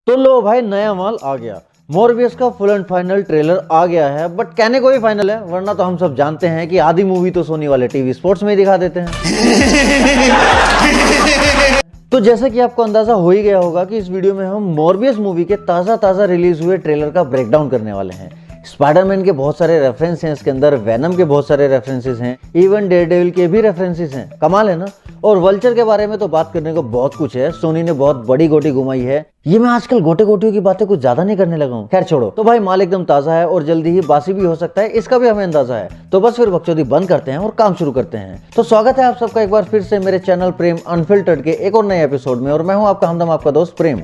तो लो भाई, नया माल आ गया। मॉर्बियस का फुल एंड फाइनल ट्रेलर आ गया है, बट कहने को ही फाइनल है, वरना तो हम सब जानते हैं कि आधी मूवी तो सोनी वाले टीवी स्पोर्ट्स में ही दिखा देते हैं। तो जैसा कि आपको अंदाजा हो ही गया होगा कि इस वीडियो में हम मॉर्बियस मूवी के ताजा रिलीज हुए ट्रेलर का ब्रेकडाउन करने वाले हैं। स्पाइडरमैन के बहुत सारे रेफरेंस हैं इसके अंदर, वेनम के बहुत सारे रेफरेंसेस हैं, इवन डेयरडेविल के भी रेफरेंसेस हैं। कमाल है ना। और वल्चर के बारे में तो बात करने को बहुत कुछ है, सोनी ने बहुत बड़ी गोटी घुमाई है। ये मैं आजकल गोटे गोटियों की बातें कुछ ज्यादा नहीं करने लगा हूँ, खैर छोड़ो। तो भाई माल एकदम ताजा है और जल्दी ही बासी भी हो सकता है, इसका भी हमें अंदाजा है। तो बस फिर बकचोदी बंद करते हैं और काम शुरू करते हैं। तो स्वागत है आप सबका एक बार फिर से मेरे चैनल प्रेम अनफिल्टर्ड के एक और नए एपिसोड में, और मैं हूँ आपका हमदम, आपका दोस्त प्रेम।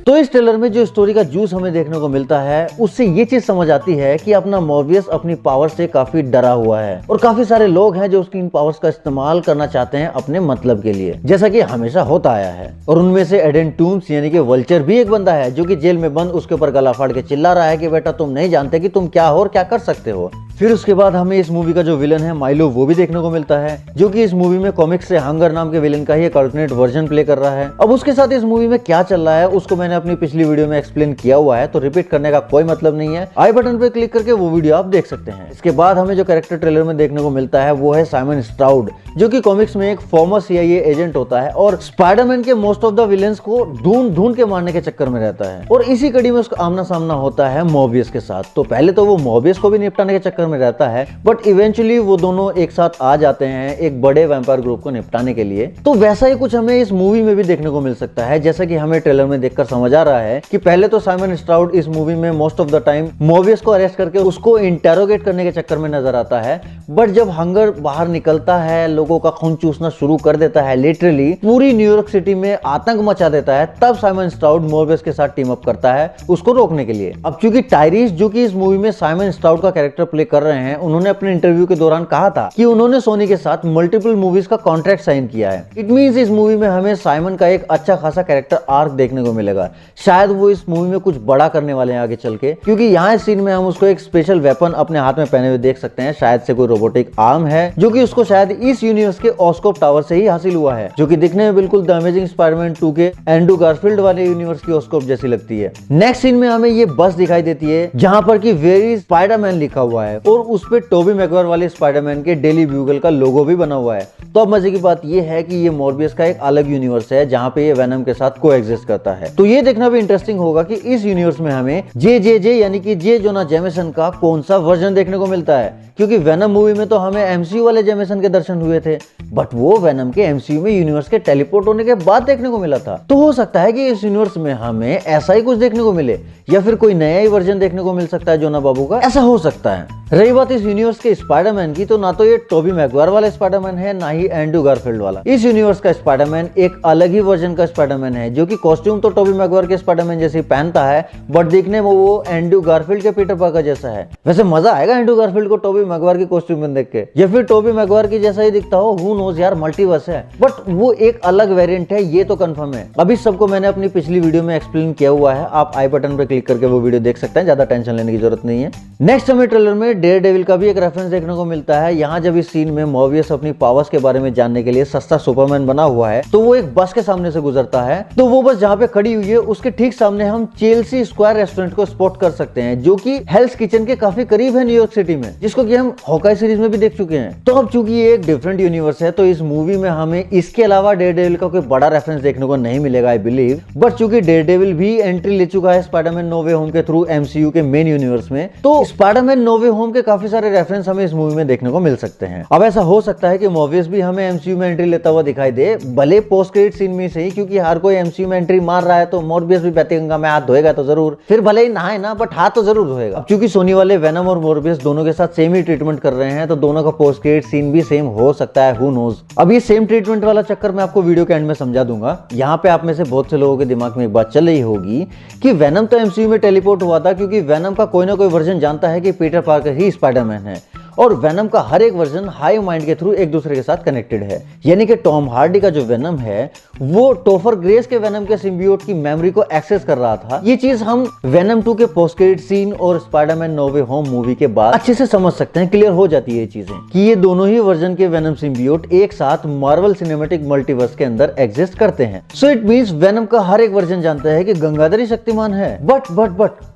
तो इस ट्रेलर में जो स्टोरी का जूस हमें देखने को मिलता है, उससे ये चीज समझ आती है कि अपना मॉर्बियस अपनी पावर से काफी डरा हुआ है और काफी सारे लोग हैं जो उसकी इन पावर्स का इस्तेमाल करना चाहते हैं अपने मतलब के लिए, जैसा कि हमेशा होता आया है। और उनमें से एडन टूम्स यानी कि वल्चर भी एक बंदा है जो कि जेल में बंद उसके ऊपर गला फाड़ के चिल्ला रहा है कि बेटा तुम नहीं जानते कि तुम क्या हो और क्या कर सकते हो। फिर उसके बाद हमें इस मूवी का जो विलन है माइलो, वो भी देखने को मिलता है, जो कि इस मूवी में कॉमिक्स से हंगर नाम के विलन का ही एक अल्टरनेट वर्जन प्ले कर रहा है। अब उसके साथ इस मूवी में क्या चल रहा है उसको मैंने अपनी पिछली वीडियो में एक्सप्लेन किया हुआ है, तो रिपीट करने का कोई मतलब नहीं है। आई बटन पे क्लिक करके वो वीडियो आप देख सकते हैं। इसके बाद हमें जो कैरेक्टर ट्रेलर में देखने को मिलता है वो है साइमन स्ट्राउड, जो कि कॉमिक्स में एक फॉर्मर CIA एजेंट होता है और स्पाइडरमैन के मोस्ट ऑफ द विलेंस को ढूंढ के मारने के चक्कर में रहता है। और इसी कड़ी में उसका आमना सामना होता है मॉर्बियस के साथ। तो पहले तो वो मॉर्बियस को भी निपटाने के चक्कर में रहता है, बट इवेंचुअली वो दोनों एक साथ आ जाते हैं एक बड़े वैम्पायर ग्रुप को निपटाने के लिए। तो वैसा ही कुछ हमें इस मूवी में भी देखने को मिल सकता है, जैसा कि हमें ट्रेलर में देखकर समझ आ रहा है कि पहले तो साइमन स्ट्राउड इस मूवी में most of the time Morbius को अरेस्ट करके उसको इंटेरोगेट करने के चक्कर में नजर आता है। बट जब हंगर बाहर निकलता है, लोगों का खून चूसना शुरू कर देता है, लिटरली पूरी न्यूयॉर्क सिटी में आतंक मचा देता है, तब साइमन स्ट्राउड मॉर्बियस के साथ टीम अप करता है उसको रोकने के लिए। अब चूंकि टायरिस, जो कि इस मूवी में साइमन स्ट्राउड का कैरेक्टर प्ले कर रहे हैं, उन्होंने अपने इंटरव्यू के दौरान कहा था कि उन्होंने सोनी के साथ मल्टीपल मूवीज का कॉन्ट्रैक्ट साइन किया है। इट मींस इस मूवी में हमें साइमन का एक अच्छा खासा कैरेक्टर आर्क देखने को मिलेगा। शायद वो इस मूवी में कुछ बड़ा करने वाले हैं आगे चल के, क्योंकि यहाँ इस सीन में हम उसको एक स्पेशल वेपन अपने हाथ में पहने हुए देख सकते हैं। शायद से कोई रोबोटिक आर्म है जो कि उसको शायद इस यूनिवर्स के ऑस्कोप टावर से ही हासिल हुआ है, जो कि दिखने में बिल्कुल द अमेजिंग स्पाइडरमैन 2 के एंड्रू गारफील्ड वाले यूनिवर्स की ऑस्कोप जैसी लगती है। नेक्स्ट सीन में हमें ये बस दिखाई देती है जहां पर कि वेयर इज स्पाइडरमैन लिखा हुआ है और उस पे टोबी मैगवायर वाले स्पाइडरमैन के डेली ब्यूगल का लोगो भी बना हुआ है। तो अब मजे की बात यह है कि ये मॉर्बियस का एक अलग यूनिवर्स है जहां पे ये वेनम के साथ कोएग्जिस्ट करता है। तो ये देखना भी इंटरेस्टिंग होगा कि इस यूनिवर्स में हमें जे यानी कि जे जोना जेमेसन का कौन सा वर्जन देखने को मिलता है, क्योंकि वेनम मूवी में तो हमें MCU वाले जेमेसन के दर्शन हुए थे, बट वो वेनम के MCU में यूनिवर्स के टेलीपोर्ट होने के बाद देखने को मिला था। तो हो सकता है कि इस यूनिवर्स में हमें ऐसा ही कुछ देखने को मिले, या फिर कोई नया ही वर्जन देखने को मिल सकता है जोना बाबू का, ऐसा हो सकता है। रही बात इस यूनिवर्स के स्पाइडरमैन की, तो ना तो ये टोबी मैगवायर वाला स्पाइडरमैन है, ना ही एंड्रू गारफील्ड वाला। इस यूनिवर्स का स्पाइडरमैन एक अलग ही वर्जन का स्पाइडरमैन है, जो कि कॉस्ट्यूम तो टोबी मैगवायर के स्पाइडरमैन जैसे पहनता है, बट देखने में वो एंड्रू गारफील्ड के पीटर पार्कर जैसा है। वैसे मजा आएगा एंड्रू गारफील्ड को टोबी मैगवायर की कॉस्ट्यूम में देख के, या फिर टोबी मैगवायर की जैसा ही दिखता हो, हु नोज यार, मल्टीवर्स है, बट वो एक अलग वेरिएंट है, ये तो कंफर्म है। अभी सबको मैंने अपनी पिछली वीडियो में एक्सप्लेन किया हुआ है, आप आई बटन पर क्लिक करके वो वीडियो देख सकते हैं, ज्यादा टेंशन लेने की जरूरत नहीं है। नेक्स्ट हमें ट्रेलर में डेयरडेविल का भी एक रेफरेंस देखने को मिलता है। यहाँ जब इस सीन में मॉर्बियस अपनी पावर्स के बारे में जानने के लिए सस्ता सुपरमैन बना हुआ है, तो वो एक बस के सामने से गुजरता है। तो वो बस जहाँ पे खड़ी हुई है उसके ठीक सामने हम चेल्सी स्क्वायर रेस्टोरेंट को स्पॉट कर सकते हैं, जो कि हेल्स किचन के काफी करीब है न्यूयॉर्क सिटी में, जिसको कि हम हॉकाई सीरीज में भी देख चुके हैं। तो अब चूंकि ये एक डिफरेंट यूनिवर्स है, तो इस मूवी में हमें इसके अलावा डेयरडेविल का कोई बड़ा रेफरेंस देखने को नहीं मिलेगा आई बिलीव। बट चूंकि डेयरडेविल भी एंट्री ले चुका है स्पाइडरमैन नो वे होम के थ्रू MCU के मेन यूनिवर्स में, तो स्पाइडरमैन नो वे होम के काफी सारे रेफरेंस हमें इस मूवी में देखने को मिल सकते हैं। अब ऐसा हो सकता है कि मॉर्बियस भी हमें MCU में एंट्री लेता हुआ दिखाई दे, भले पोस्ट क्रेडिट सीन में सही, क्योंकि हर कोई MCU में एंट्री मार रहा है, तो मॉर्बियस भी बहती गंगा में हाथ धोएगा तो जरूर, फिर भले ही नहाए ना, बट हाथ तो जरूर धोएगा। अब चूंकि सोनी वाले वेनम और मॉर्बियस दोनों के साथ सेम ही ट्रीटमेंट कर रहे हैं, तो दोनों का पोस्ट क्रेडिट सीन भी सेम हो सकता है, हु नोज। अब ये सेम ट्रीटमेंट वाला चक्कर मैं आपको वीडियो के एंड में समझा दूंगा। यहाँ पे आप में से बहुत से लोगों के दिमाग में एक बात चल रही होगी कि वेनम तो MCU में टेलीपोर्ट हुआ था, क्योंकि वेनम का कोई ना कोई वर्जन जानता है कि पीटर पार्कर ही स्पाइडरमैन है, और वेनम का हर एक वर्जन हाइव माइंड के थ्रू एक दूसरे के साथ कनेक्टेड है। यानी कि टॉम हार्डी का जो वेनम है वो टोफर ग्रेस के वेनम के सिम्बियोट की मेमोरी को एक्सेस कर रहा था। ये चीज हम वेनम 2 के पोस्ट क्रेडिट सीन और स्पाइडरमैन नो वे होम मूवी के बाद अच्छे से समझ सकते हैं, क्लियर हो जाती है ये चीजें कि ये दोनों ही वर्जन के वेनम सिम्बियोट एक साथ मार्वल सिनेमैटिक मल्टीवर्स के अंदर एग्जिस्ट करते हैं। सो इट मींस वेनम का हर एक वर्जन जानता है कि गंगाधर शक्तिमान है, बट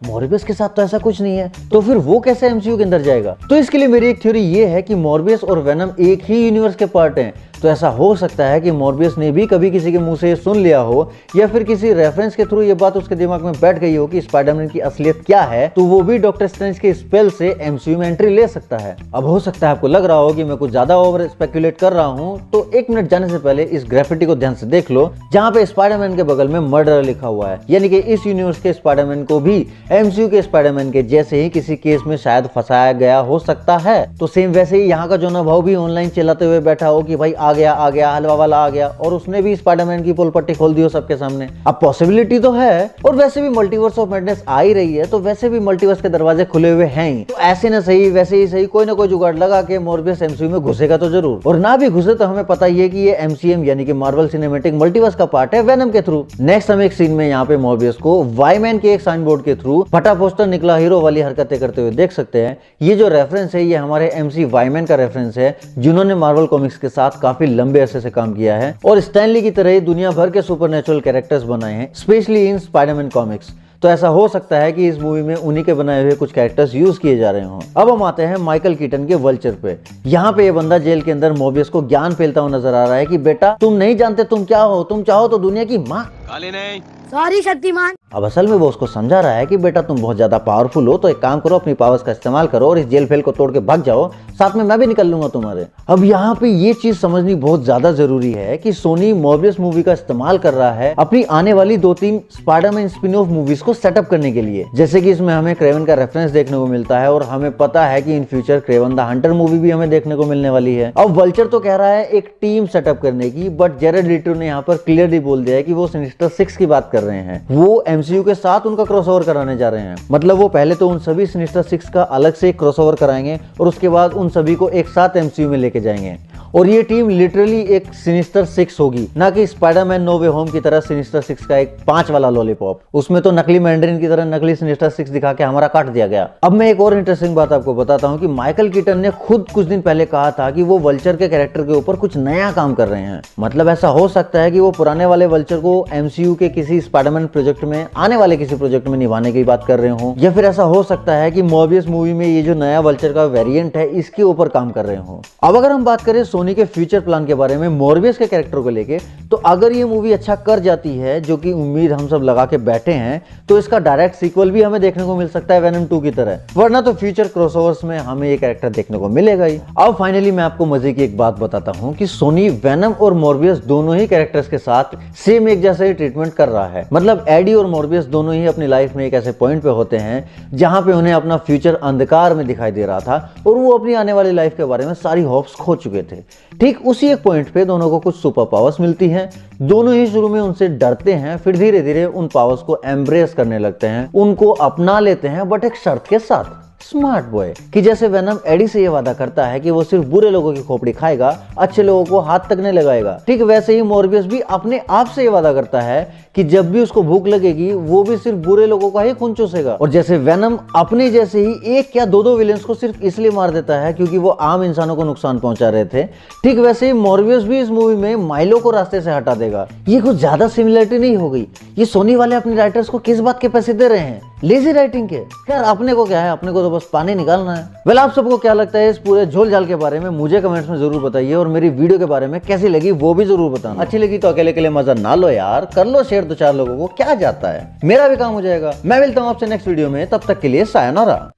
मॉर्बियस के साथ तो ऐसा कुछ नहीं है, तो फिर वो कैसे एमसीयू के अंदर जाएगा? तो इसके लिए मेरी एक थ्योरी ये है कि मॉर्बियस और वेनम एक ही यूनिवर्स के पार्ट हैं। तो ऐसा हो सकता है कि मॉर्बियस ने भी कभी किसी के मुंह से सुन लिया हो या फिर किसी रेफरेंस के थ्रू ये बात उसके दिमाग में बैठ गई हो कि स्पाइडरमैन की असलियत क्या है, तो वो भी डॉक्टर स्ट्रेंज के स्पेल से एमसीयू में एंट्री ले सकता है। अब हो सकता है आपको लग रहा हो कि मैं कुछ ज्यादा ओवर स्पेकुलेट कर रहा हूं, तो एक मिनट जाने से पहले इस ग्राफिटी को ध्यान से देख लो जहां पे स्पाइडरमैन के बगल में मर्डर लिखा हुआ है। यानी कि इस यूनिवर्स के स्पाइडरमैन को भी एमसीयू के स्पाइडरमैन के जैसे ही किसी केस में शायद फंसाया गया हो सकता है। तो सेम वैसे ही यहाँ का जोना भाव भी ऑनलाइन चलाते हुए बैठा हो कि भाई आ गया हलवा वाला आ गया और उसने भी स्पाइडरमैन की पोल पट्टी खोल दी हो सबके सामने। अब पॉसिबिलिटी तो है, और वैसे भी मल्टीवर्स ऑफ मैडनेस आ ही रही है, तो वैसे भी मल्टीवर्स के दरवाजे खुले हुए हैं ही। तो ऐसे ना सही वैसे ही सही कोई ना कोई जुगाड़ लगा के मॉर्बियस एमसीयू में घुसेगा तो जरूर, और ना भी घुसे तो हमें पता ही है कि ये एमसीएम यानी कि मार्वल सिनेमैटिक मल्टीवर्स का पार्ट है वेनम के थ्रू। नेक्स्ट हम एक सीन में यहाँ पे मॉर्बियस को वाईमैन के एक साइन बोर्ड के थ्रू फटा पोस्टर निकला हीरो वाली हरकतें करते हुए देख सकते हैं। ये जो रेफरेंस है ये हमारे एमसी वाईमैन का रेफरेंस है, जिन्होंने मार्वल कॉमिक्स के साथ काफी लंबे अरसे से काम किया है और स्टैनली की तरह ही दुनिया भर के सुपरनेचुरल कैरेक्टर्स बनाए हैं, स्पेशली इन स्पाइडरमैन कॉमिक्स। तो ऐसा हो सकता है कि इस मूवी में उन्हीं के बनाए हुए कुछ कैरेक्टर्स यूज किए जा रहे हों। अब हम आते हैं माइकल कीटन के वल्चर पे। यहाँ पे ये बंदा जेल के अंदर मोबियस को ज्ञान फैलता हुआ नजर आ रहा है कि बेटा तुम नहीं जानते तुम क्या हो, तुम चाहो तो दुनिया की माँ। काले नहीं, सॉरी शक्तिमान। अब असल में वो उसको समझा रहा है कि बेटा तुम बहुत ज्यादा पावरफुल हो, तो एक काम करो अपनी पावर्स का इस्तेमाल करो और इस जेल फेल को तोड़ के भाग जाओ, साथ में मैं भी निकल लूंगा तुम्हारे। अब यहाँ पे ये चीज समझनी बहुत ज्यादा जरूरी है कि सोनी मॉर्बियस मूवी का इस्तेमाल कर रहा है अपनी आने वाली 2-3 स्पाइडरमैन स्पिन ऑफ मूवीज को सेटअप करने के लिए। जैसे कि इसमें हमें क्रेवन का रेफरेंस देखने को मिलता है और हमें पता है कि in future Kraven the Hunter movie भी हमें देखने को मिलने वाली है। अब वल्चर तो कह रहा है एक टीम सेटअप करने की, बट जेरेड लीटो ने यहाँ पर क्लियरली बोल दिया है कि वो सिनिस्टर 6 की बात कर रहे हैं, वो एमसीयू के साथ उनका क्रॉसओवर कराने जा रहे हैं। मतलब वो पहले तो उन सभी सिनिस्टर 6 का अलग से क्रॉसओवर कराएंगे और उसके बाद उन सभी को एक साथ एमसीयू में लेके जाएंगे। और ये टीम लिटरली एक सिनिस्टर 6 होगी, ना कि स्पाइडरमैन नो वे होम की तरह सिनिस्टर 6 का एक 5 वाला लॉलीपॉप। उसमें तो नकली मैंड्रिन की तरह नकली सिनिस्टर 6 दिखा के हमारा काट दिया गया। अब मैं एक और इंटरेस्टिंग बात आपको बताता हूँ कि माइकल कीटन ने खुद कुछ दिन पहले कहा था कि वो वल्चर के कैरेक्टर के ऊपर कुछ नया काम कर रहे हैं। मतलब ऐसा हो सकता है कि वो पुराने वाले वल्चर को एमसीयू के किसी स्पाइडरमैन प्रोजेक्ट में, आने वाले किसी प्रोजेक्ट में निभाने की बात कर रहे हो, या फिर ऐसा हो सकता है कि मॉर्बियस मूवी में ये जो नया वल्चर का वेरिएंट है इसके ऊपर काम कर रहे हो। अब अगर हम बात करें सोनी के फ्यूचर प्लान के बारे में मॉर्बियस के कैरेक्टर को लेके, तो अगर ये मूवी अच्छा कर जाती है, जो कि उम्मीद हम सब लगा के बैठे हैं, तो इसका डायरेक्ट सीक्वल भी हमें देखने को मिल सकता है वेनम 2 की तरह, वरना तो फ्यूचर क्रॉसओवर्स में हमें ये कैरेक्टर देखने को मिलेगा ही। अब फाइनली मैं आपको मजे की एक बात बताता हूं कि सोनी वेनम और मॉर्बियस दोनों ही कैरेक्टर्स के साथ सेम एक जैसा ही ट्रीटमेंट कर रहा है। मतलब एडी और मॉर्बियस दोनों ही अपनी लाइफ में एक ऐसे पॉइंट पे होते हैं जहां पे उन्हें अपना फ्यूचर अंधकार में दिखाई दे रहा था और वो अपनी आने वाली लाइफ के बारे में सारी होप्स खो चुके थे। ठीक उसी एक पॉइंट पे दोनों को कुछ सुपर पावर्स मिलती हैं। दोनों ही शुरू में उनसे डरते हैं, फिर धीरे धीरे उन पावर्स को एम्ब्रेस करने लगते हैं, उनको अपना लेते हैं, बट एक शर्त के साथ। स्मार्ट बॉय कि जैसे वेनम एडी से ये वादा करता है कि वो सिर्फ बुरे लोगों की खोपड़ी खाएगा, अच्छे लोगों को हाथ तक नहीं लगाएगा, ठीक वैसे ही मॉर्बियस भी अपने आप से ये वादा करता है कि जब भी उसको भूख लगेगी वो भी सिर्फ बुरे लोगों का ही खून चूसेगा। और जैसे वेनम अपने जैसे ही एक या दो विलेंस को सिर्फ इसलिए मार देता है क्योंकि वो आम इंसानों को नुकसान पहुंचा रहे थे, ठीक वैसे ही मॉर्बियस भी इस मूवी में माइलो को रास्ते से हटा देगा। ये कुछ ज्यादा सिमिलरिटी नहीं हो गई? ये सोनी वाले अपने राइटर्स को किस बात के पैसे दे रहे हैं? लेजी राइटिंग के? यार अपने को क्या है, अपने को तो बस पानी निकालना है। वेल, आप सबको क्या लगता है इस पूरे झोल झाल के बारे में मुझे कमेंट्स में जरूर बताइए, और मेरी वीडियो के बारे में कैसी लगी वो भी जरूर बताना। अच्छी लगी तो अकेले के लिए मजा ना लो यार, कर लो शेयर 2-4 लोगों को, क्या जाता है, मेरा भी काम हो जाएगा। मैं मिलता हूँ आपसे नेक्स्ट वीडियो में, तब तक के लिए सायोनारा।